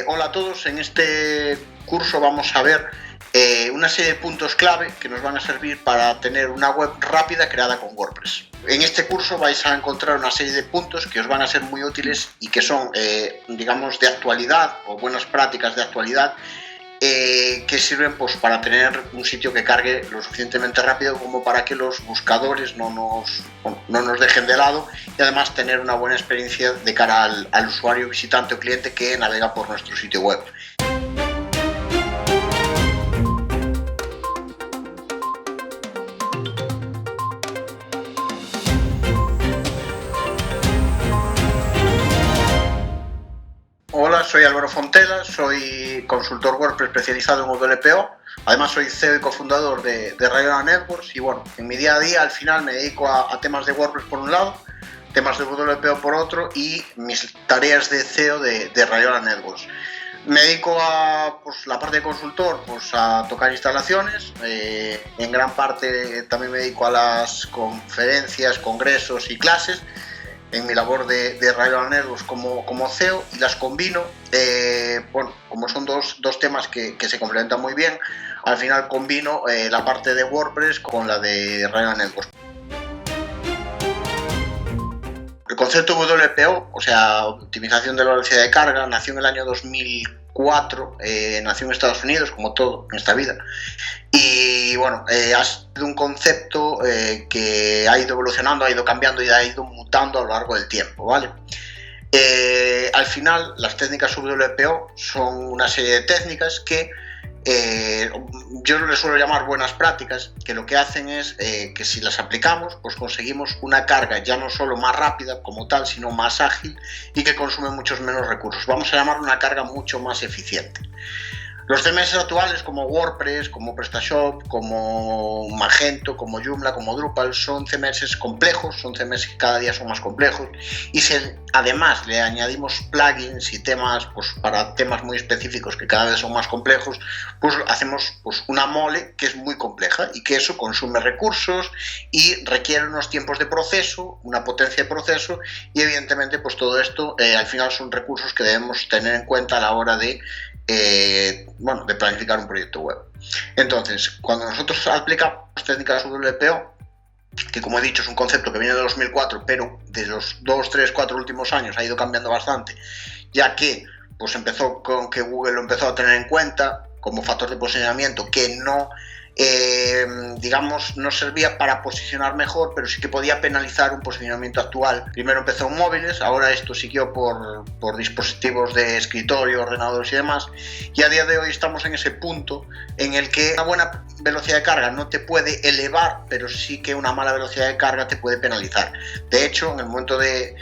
Hola a todos, en este curso vamos a ver una serie de puntos clave que nos van a servir para tener una web rápida creada con WordPress. En este curso vais a encontrar una serie de puntos que os van a ser muy útiles y que son, digamos, de actualidad o buenas prácticas de actualidad que sirven pues, para tener un sitio que cargue lo suficientemente rápido como para que los buscadores no nos dejen de lado y además tener una buena experiencia de cara al usuario, visitante o cliente que navega por nuestro sitio web. Hola, soy Álvaro Fontela, soy consultor WordPress especializado en WPO, además soy CEO y cofundador de Rayola Networks y bueno, en mi día a día al final me dedico a temas de WordPress por un lado, temas de WPO por otro y mis tareas de CEO de Rayola Networks. Me dedico a la parte de consultor, a tocar instalaciones, en gran parte también me dedico a las conferencias, congresos y clases, en mi labor de Rayola Networks como CEO y las combino, como son dos temas que se complementan muy bien, al final combino la parte de WordPress con la de Rayola Networks. El concepto WPO, o sea, optimización de la velocidad de carga, nació en el año 2004, nació en Estados Unidos, como todo en esta vida. Y bueno, ha sido un concepto que ha ido evolucionando, ha ido cambiando y ha ido mutando a lo largo del tiempo, ¿vale? Al final, las técnicas WPO son una serie de técnicas que yo les suelo llamar buenas prácticas, que lo que hacen es que si las aplicamos, pues conseguimos una carga ya no solo más rápida como tal, sino más ágil y que consume muchos menos recursos. Vamos a llamar una carga mucho más eficiente. Los CMS actuales como WordPress, como PrestaShop, como Magento, como Joomla, como Drupal son CMS complejos, son CMS que cada día son más complejos y si además le añadimos plugins y temas para temas muy específicos que cada vez son más complejos, pues hacemos una mole que es muy compleja y que eso consume recursos y requiere unos tiempos de proceso, una potencia de proceso y evidentemente pues todo esto al final son recursos que debemos tener en cuenta a la hora de planificar un proyecto web. Entonces, cuando nosotros aplicamos técnicas WPO, que como he dicho es un concepto que viene de 2004, pero de los 2, 3, 4 últimos años ha ido cambiando bastante, ya que pues empezó con que Google lo empezó a tener en cuenta como factor de posicionamiento que no no servía para posicionar mejor, pero sí que podía penalizar un posicionamiento actual. Primero empezó en móviles, ahora esto siguió por dispositivos de escritorio, ordenadores y demás, y a día de hoy estamos en ese punto en el que una buena velocidad de carga no te puede elevar, pero sí que una mala velocidad de carga te puede penalizar. De hecho, en el momento de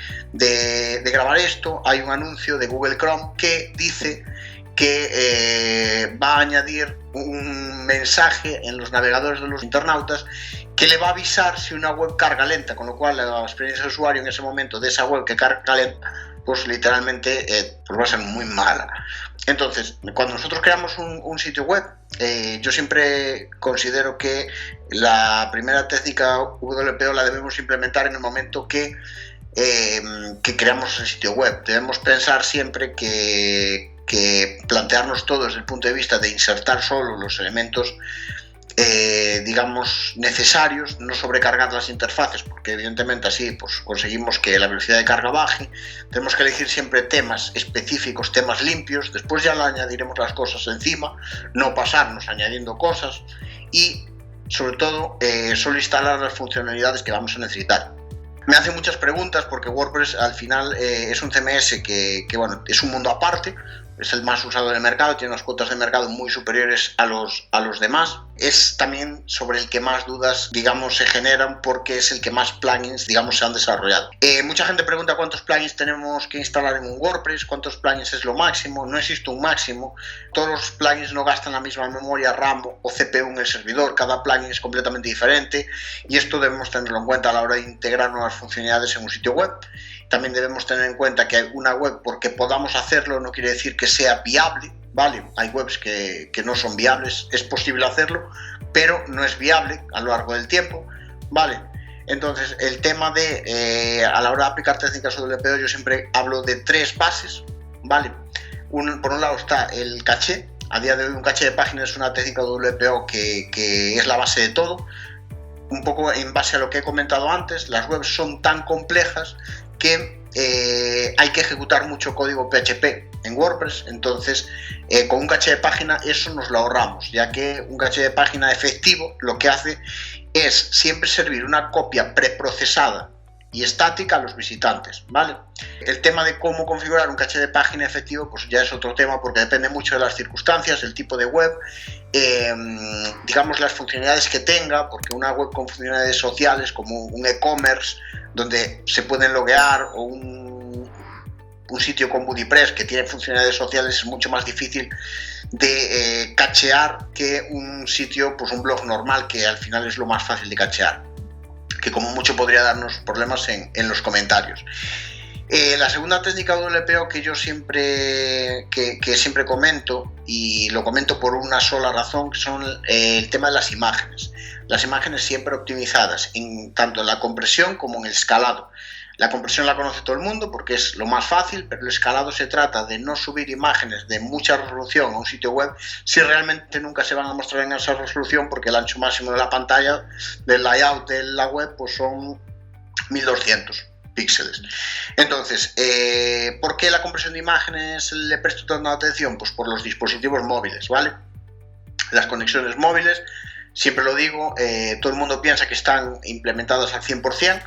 grabar esto, hay un anuncio de Google Chrome que dice que va a añadir un mensaje en los navegadores de los internautas que le va a avisar si una web carga lenta, con lo cual la experiencia de usuario en ese momento de esa web que carga lenta, pues literalmente va a ser muy mala. Entonces, cuando nosotros creamos un sitio web, yo siempre considero que la primera técnica WPO la debemos implementar en el momento que creamos el sitio web. Debemos pensar siempre que plantearnos todo desde el punto de vista de insertar solo los elementos necesarios, no sobrecargar las interfaces, porque evidentemente así pues conseguimos que la velocidad de carga baje. Tenemos que elegir siempre temas específicos, temas limpios, después ya le añadiremos las cosas encima, no pasarnos añadiendo cosas y sobre todo solo instalar las funcionalidades que vamos a necesitar. Me hacen muchas preguntas porque WordPress al final es un CMS que es un mundo aparte, es el más usado en el mercado, tiene unas cuotas de mercado muy superiores a los demás. Es también sobre el que más dudas, se generan porque es el que más plugins, se han desarrollado. Mucha gente pregunta cuántos plugins tenemos que instalar en un WordPress, cuántos plugins es lo máximo. No existe un máximo. Todos los plugins no gastan la misma memoria RAM o CPU en el servidor. Cada plugin es completamente diferente y esto debemos tenerlo en cuenta a la hora de integrar nuevas funcionalidades en un sitio web. También debemos tener en cuenta que una web, porque podamos hacerlo, no quiere decir que sea viable, ¿vale? Hay webs que no son viables, es posible hacerlo, pero no es viable a lo largo del tiempo, ¿vale? Entonces, el tema a la hora de aplicar técnicas WPO, yo siempre hablo de 3 bases, ¿vale? Por un lado está el caché. A día de hoy un caché de páginas es una técnica WPO que es la base de todo. Un poco en base a lo que he comentado antes, las webs son tan complejas que hay que ejecutar mucho código PHP en WordPress. Entonces con un caché de página eso nos lo ahorramos, ya que un caché de página efectivo lo que hace es siempre servir una copia preprocesada y estática a los visitantes, ¿vale? El tema de cómo configurar un caché de página efectivo pues ya es otro tema, porque depende mucho de las circunstancias, el tipo de web, digamos las funcionalidades que tenga, porque una web con funcionalidades sociales como un e-commerce donde se pueden loguear, o un sitio con BuddyPress que tiene funcionalidades sociales, es mucho más difícil de cachear que un sitio, pues un blog normal, que al final es lo más fácil de cachear, que como mucho podría darnos problemas en los comentarios. La segunda técnica WPO que yo siempre comento, y lo comento por una sola razón, son el tema de las imágenes. Las imágenes siempre optimizadas, tanto en la compresión como en el escalado. La compresión la conoce todo el mundo porque es lo más fácil, pero el escalado se trata de no subir imágenes de mucha resolución a un sitio web si realmente nunca se van a mostrar en esa resolución, porque el ancho máximo de la pantalla del layout de la web pues son 1200 píxeles. Entonces, ¿por qué la compresión de imágenes le presto tanta atención? Pues por los dispositivos móviles, ¿vale? Las conexiones móviles, siempre lo digo, todo el mundo piensa que están implementadas al 100%,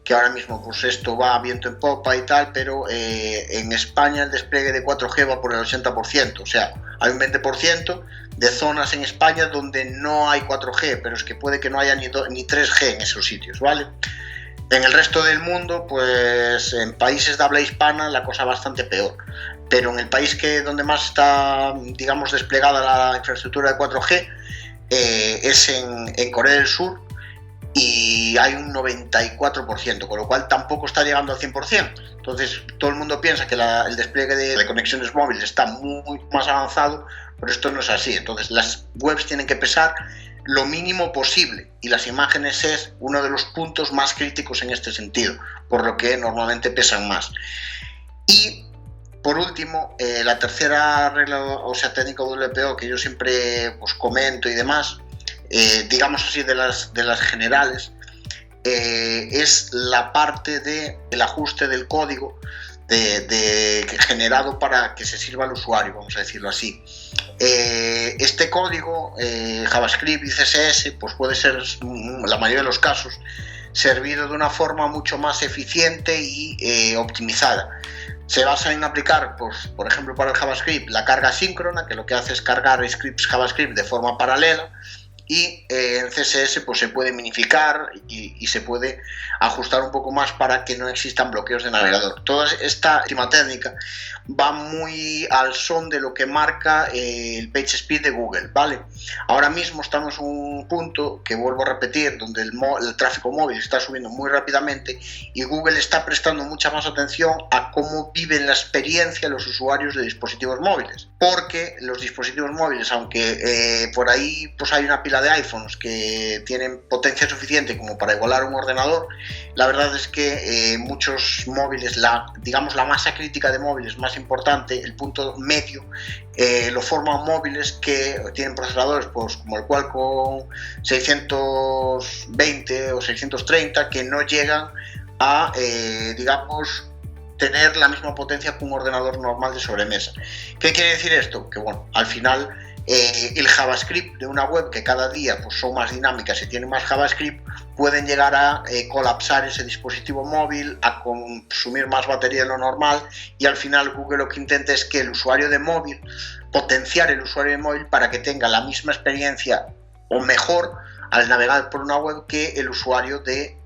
que ahora mismo pues esto va a viento en popa y tal, pero en España el despliegue de 4G va por el 80%, o sea, hay un 20% de zonas en España donde no hay 4G, pero es que puede que no haya ni 3G en esos sitios, ¿vale? En el resto del mundo, pues en países de habla hispana la cosa bastante peor, pero en el país donde más está, digamos, desplegada la infraestructura de 4G es en Corea del Sur, y hay un 94%, con lo cual tampoco está llegando al 100%. Entonces todo el mundo piensa que el despliegue de conexiones móviles está muy más avanzado, pero esto no es así. Entonces las webs tienen que pesar lo mínimo posible, y las imágenes es uno de los puntos más críticos en este sentido, por lo que normalmente pesan más. Y por último, la tercera regla, o sea, técnica WPO que yo siempre pues comento y demás, digamos así, de las generales, es la parte del ajuste del código generado para que se sirva al usuario, vamos a decirlo así. Este código, JavaScript y CSS, pues puede ser, la mayoría de los casos, servido de una forma mucho más eficiente y optimizada. Se basa en aplicar, pues, por ejemplo, para el JavaScript, la carga síncrona, que lo que hace es cargar scripts JavaScript de forma paralela, y en CSS pues se puede minificar y se puede ajustar un poco más para que no existan bloqueos de navegador. Toda esta última técnica va muy al son de lo que marca el PageSpeed de Google, ¿vale? Ahora mismo estamos en un punto, que vuelvo a repetir, donde el tráfico móvil está subiendo muy rápidamente, y Google está prestando mucha más atención a cómo viven la experiencia los usuarios de dispositivos móviles, porque los dispositivos móviles, aunque por ahí pues hay una pila de iPhones que tienen potencia suficiente como para igualar un ordenador, la verdad es que muchos móviles, digamos la masa crítica de móviles más importante, el punto medio, lo forman móviles que tienen procesadores pues como el Qualcomm 620 o 630, que no llegan a, digamos, tener la misma potencia que un ordenador normal de sobremesa. ¿Qué quiere decir esto? Que bueno, al final el JavaScript de una web, que cada día pues, son más dinámicas y tienen más JavaScript, pueden llegar a colapsar ese dispositivo móvil, a consumir más batería de lo normal, y al final Google lo que intenta es que el usuario de móvil, potenciar el usuario de móvil para que tenga la misma experiencia o mejor al navegar por una web que el usuario de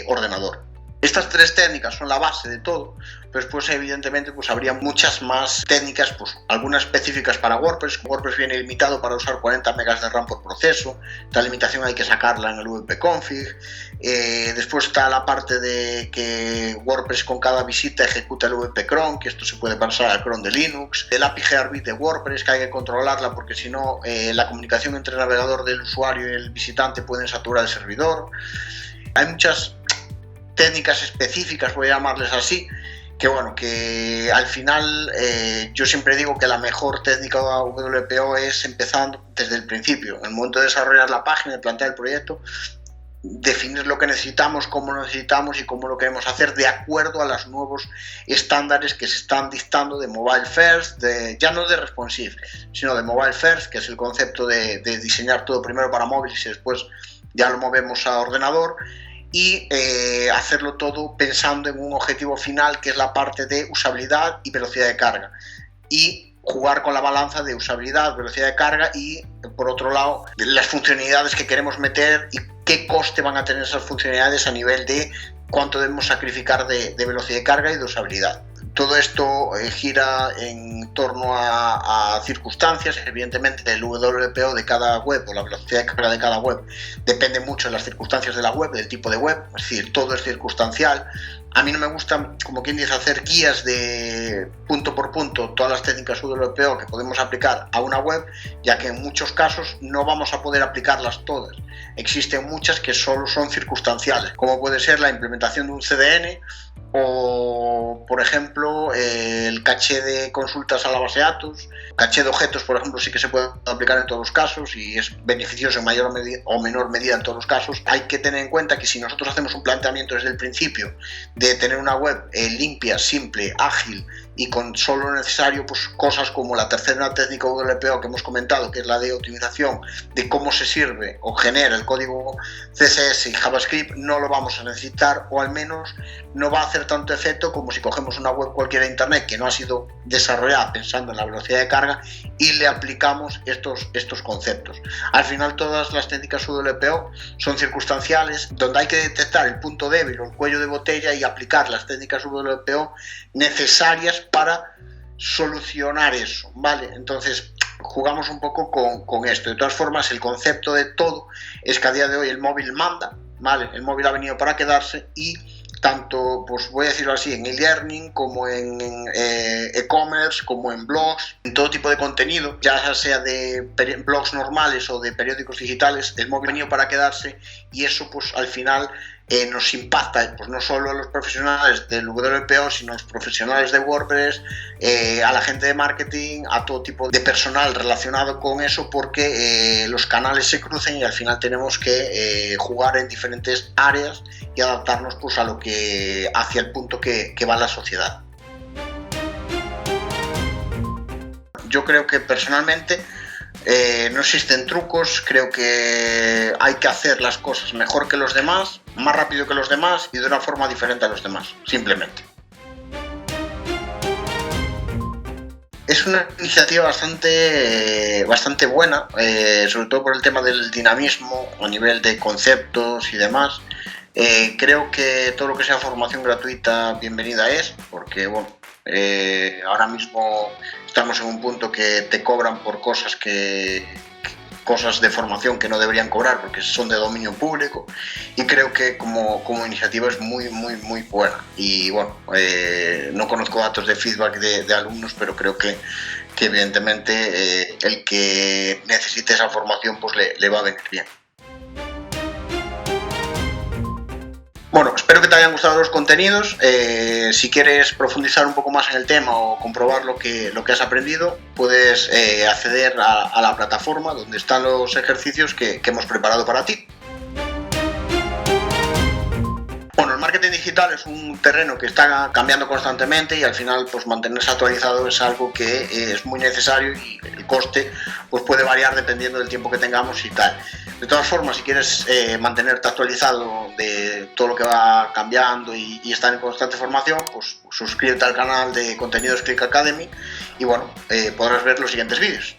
ordenador. Estas tres técnicas son la base de todo, pero después evidentemente pues habría muchas más técnicas, pues algunas específicas para WordPress. WordPress viene limitado para usar 40 megas de RAM por proceso, esta limitación hay que sacarla en el wp-config. Después está la parte de que WordPress con cada visita ejecuta el wp-cron, que esto se puede pasar al cron de Linux. El API Heartbeat de WordPress, que hay que controlarla porque si no la comunicación entre el navegador del usuario y el visitante pueden saturar el servidor. Hay muchas técnicas específicas, voy a llamarles así, bueno, que al final yo siempre digo que la mejor técnica WPO es empezando desde el principio, en el momento de desarrollar la página, de plantear el proyecto, definir lo que necesitamos, cómo lo necesitamos y cómo lo queremos hacer de acuerdo a los nuevos estándares que se están dictando de mobile first, ya no de responsive, sino de mobile first, que es el concepto de diseñar todo primero para móviles y después ya lo movemos a ordenador, y hacerlo todo pensando en un objetivo final, que es la parte de usabilidad y velocidad de carga, y jugar con la balanza de usabilidad, velocidad de carga y, por otro lado, las funcionalidades que queremos meter y qué coste van a tener esas funcionalidades a nivel de cuánto debemos sacrificar de velocidad de carga y de usabilidad. Todo esto gira en torno a circunstancias. Evidentemente, el WPO de cada web o la velocidad de carga de cada web depende mucho de las circunstancias de la web, del tipo de web, es decir, todo es circunstancial. A mí no me gusta, como quien dice, hacer guías de punto por punto todas las técnicas WPO que podemos aplicar a una web, ya que en muchos casos no vamos a poder aplicarlas todas. Existen muchas que solo son circunstanciales, como puede ser la implementación de un CDN o, por ejemplo, el caché de consultas a la base de datos. Caché de objetos, por ejemplo, sí que se puede aplicar en todos los casos y es beneficioso en mayor o menor medida en todos los casos. Hay que tener en cuenta que si nosotros hacemos un planteamiento desde el principio de tener una web limpia, simple, ágil y con solo lo necesario, pues cosas como la tercera técnica WPO que hemos comentado, que es la de optimización de cómo se sirve o genera el código CSS y JavaScript, no lo vamos a necesitar, o al menos no va a hacer tanto efecto como si cogemos una web cualquiera de internet que no ha sido desarrollada pensando en la velocidad de carga y le aplicamos estos conceptos. Al final, todas las técnicas WPO son circunstanciales, donde hay que detectar el punto débil o el cuello de botella y aplicar las técnicas WPO necesarias para solucionar eso, ¿vale? Entonces, jugamos un poco con esto. De todas formas, el concepto de todo es que a día de hoy el móvil manda, ¿vale? El móvil ha venido para quedarse y tanto, pues voy a decirlo así, en e-learning como en e-commerce, como en blogs, en todo tipo de contenido, ya sea de blogs normales o de periódicos digitales, el móvil ha venido para quedarse y eso pues al final nos impacta, pues no solo a los profesionales del WPO, sino a los profesionales de WordPress, a la gente de marketing, a todo tipo de personal relacionado con eso, porque los canales se crucen y al final tenemos que jugar en diferentes áreas y adaptarnos pues a lo que hacia el punto que va la sociedad. Yo creo que personalmente no existen trucos, creo que hay que hacer las cosas mejor que los demás, más rápido que los demás y de una forma diferente a los demás, simplemente. Es una iniciativa bastante buena, sobre todo por el tema del dinamismo a nivel de conceptos y demás. Creo que todo lo que sea formación gratuita, bienvenida es, porque bueno, ahora mismo estamos en un punto que te cobran por cosas de formación que no deberían cobrar porque son de dominio público, y creo que como iniciativa es muy buena. Y bueno, no conozco datos de feedback de alumnos, pero creo que evidentemente el que necesite esa formación pues le va a venir bien. Bueno, espero que te hayan gustado los contenidos. Si quieres profundizar un poco más en el tema o comprobar lo que has aprendido, puedes acceder a la plataforma donde están los ejercicios que hemos preparado para ti. Bueno, el marketing digital es un terreno que está cambiando constantemente y al final pues mantenerse actualizado es algo que es muy necesario y el coste pues puede variar dependiendo del tiempo que tengamos y tal. De todas formas, si quieres mantenerte actualizado de todo lo que va cambiando y estar en constante formación, pues suscríbete al canal de contenidos Click Academy y bueno, podrás ver los siguientes vídeos.